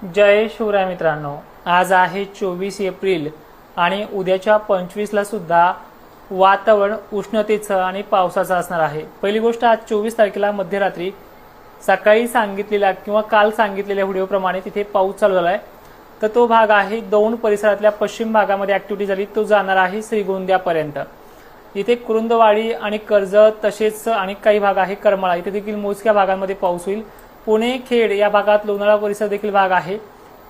जय शिवराय मित्रांनो, आज आहे 24 एप्रिल आणि उद्याच्या 25 ला सुद्धा वातावरण उष्णतेचं आणि पावसाचं असणार आहे। पहिली गोष्ट, आज 24 तारखेला मध्यरात्री सकाळी सांगितलेल्या किंवा काल सांगितलेल्या व्हिडिओप्रमाणे तिथे पाऊस चालू झालाय। तर तो भाग आहे दौंड परिसरातल्या पश्चिम भागामध्ये ऍक्टिव्हिटी झाली, तो जाणार आहे श्रीगोंद्यापर्यंत। इथे कुरुंदवाडी आणि कर्जत तसेच आणि काही भाग आहे करमाळा, इथे देखील मोजक्या भागांमध्ये पाऊस होईल। पुणे खेड या भागात लोणावळा परिसर देखील भाग आहे।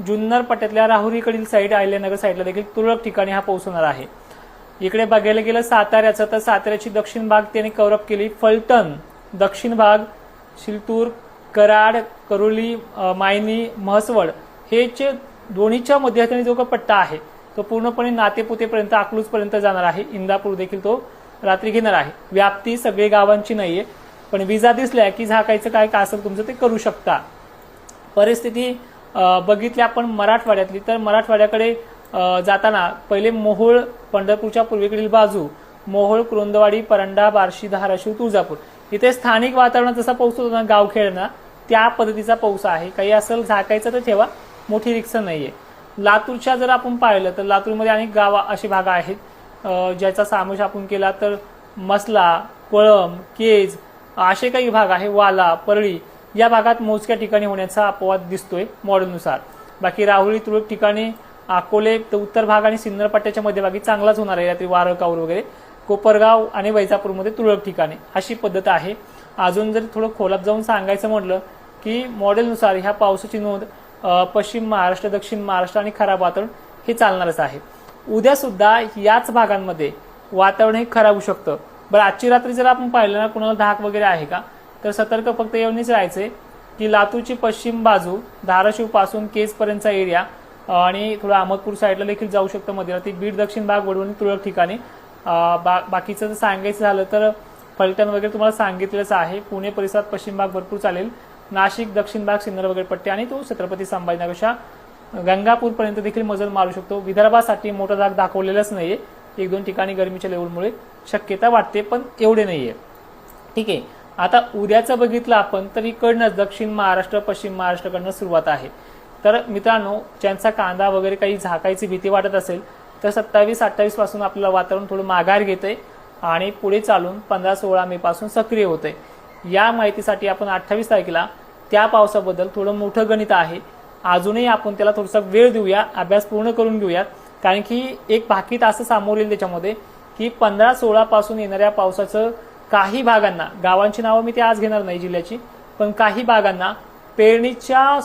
जुन्नर पट्ट्यातल्या राहुरीकडील साईड आयल्यानगर साईडला देखील तुरळक ठिकाणी हा पाऊस होणार आहे। इकडे बघायला गेलं साताऱ्याचं, तर साताऱ्याची दक्षिण भाग त्याने कव्हर अप केली। फलटण दक्षिण भाग, शिलतूर, कराड, करोली, मायनी, म्हसवड हे दोन्हीच्या मध्यभागी जो पट्टा आहे तो पूर्णपणे नातेपुतेपर्यंत अकलूजपर्यंत जाणार आहे। इंदापूर देखील तो रात्री घेणार आहे। व्याप्ती सगळे गावांची नाहीये, पण विजा दिसल्या की झाकायचं काय का असेल तुमचं ते करू शकता। परिस्थिती बघितली आपण मराठवाड्यातली, तर मराठवाड्याकडे जाताना पहिले मोहोळ पंढरपूरच्या पूर्वेकडील बाजू, मोहोळ, कुरुंदवाडी, परंडा, बार्शी, धाराशिव, तुळजापूर इथे स्थानिक वातावरणात जसा पाऊस होतो ना गावखेडना, त्या पद्धतीचा पाऊस आहे। काही असेल झाकायचं तर ठेवा, मोठी रिक्स नाहीये। लातूरच्या जर आपण पाहिलं तर लातूरमध्ये अनेक गाव अशी भाग आहेत ज्याचा समावेश आपण केला तर मसला, कोळम, केज असे काही भाग आहे। वाला, परळी या भागात मोजक्या ठिकाणी होण्याचा अपवाद दिसतोय मॉडेलनुसार। बाकी राहुरी, तुरळक ठिकाणी, अकोले तर उत्तर भाग आणि सिन्नर पट्ट्याच्या मध्यभागी चांगलाच होणार आहे रात्री, वारं काऊर वगैरे। कोपरगाव आणि वैजापूरमध्ये तुरळक ठिकाणी अशी पद्धत आहे। अजून जर थोडं खोलात जाऊन सांगायचं म्हटलं की मॉडेलनुसार ह्या पावसाची नोंद पश्चिम महाराष्ट्र, दक्षिण महाराष्ट्र आणि खराब वातावरण हे चालणारच आहे। उद्या सुद्धा याच भागांमध्ये वातावरण हे खराब होऊ शकतं। बरं, आजची रात्री जर आपण पाहिलं ना, कुणाला धाक वगैरे आहे का, तर सतर्क फक्त एवढीच राहायचंय की लातूरची पश्चिम बाजू, धाराशिव पासून केज पर्यंतचा एरिया आणि थोडं अहमदपूर साईडला देखील जाऊ शकतं मध्यरात्री। बीड दक्षिण भाग, वडवणी तुरळक ठिकाणी। बाकीचं जर सांगायचं झालं तर फलटण वगैरे तुम्हाला सांगितलेलंच आहे। पुणे परिसरात पश्चिम भाग भरपूर चालेल। नाशिक दक्षिण भाग, सिन्नर वगैरे पट्टे आणि तो छत्रपती संभाजीनगरच्या गंगापूर पर्यंत देखील मजल मारू शकतो। विदर्भासाठी मोठा धाक दाखवलेलाच नाहीये, एक दोन ठिकाणी गरमीच्या लेवलमुळे शक्यता वाटते, पण एवढे नाहीये। ठीक आहे, आता उद्याचं बघितलं आपण तर इकडनंच दक्षिण महाराष्ट्र, पश्चिम महाराष्ट्राकडनं सुरुवात आहे। तर मित्रांनो, ज्यांचा कांदा वगैरे काही झाकायची भीती वाटत असेल तर 27-28 पासून आपल्याला वातावरण थोडं माघार घेतंय आणि पुढे चालून 15-16 मे पासून सक्रिय होतंय। या माहितीसाठी आपण 28 तारखेला त्या पावसाबद्दल थोडं मोठं गणित आहे, अजूनही आपण त्याला थोडासा वेळ देऊया, अभ्यास पूर्ण करून घेऊयात। कारण की एक भाकीत असं सामोर येईल त्याच्यामध्ये की 15-16 पासून येणाऱ्या पावसाचं काही भागांना, गावांची नावं मी ते आज घेणार नाही जिल्ह्याची, पण काही भागांना पेरणीच्या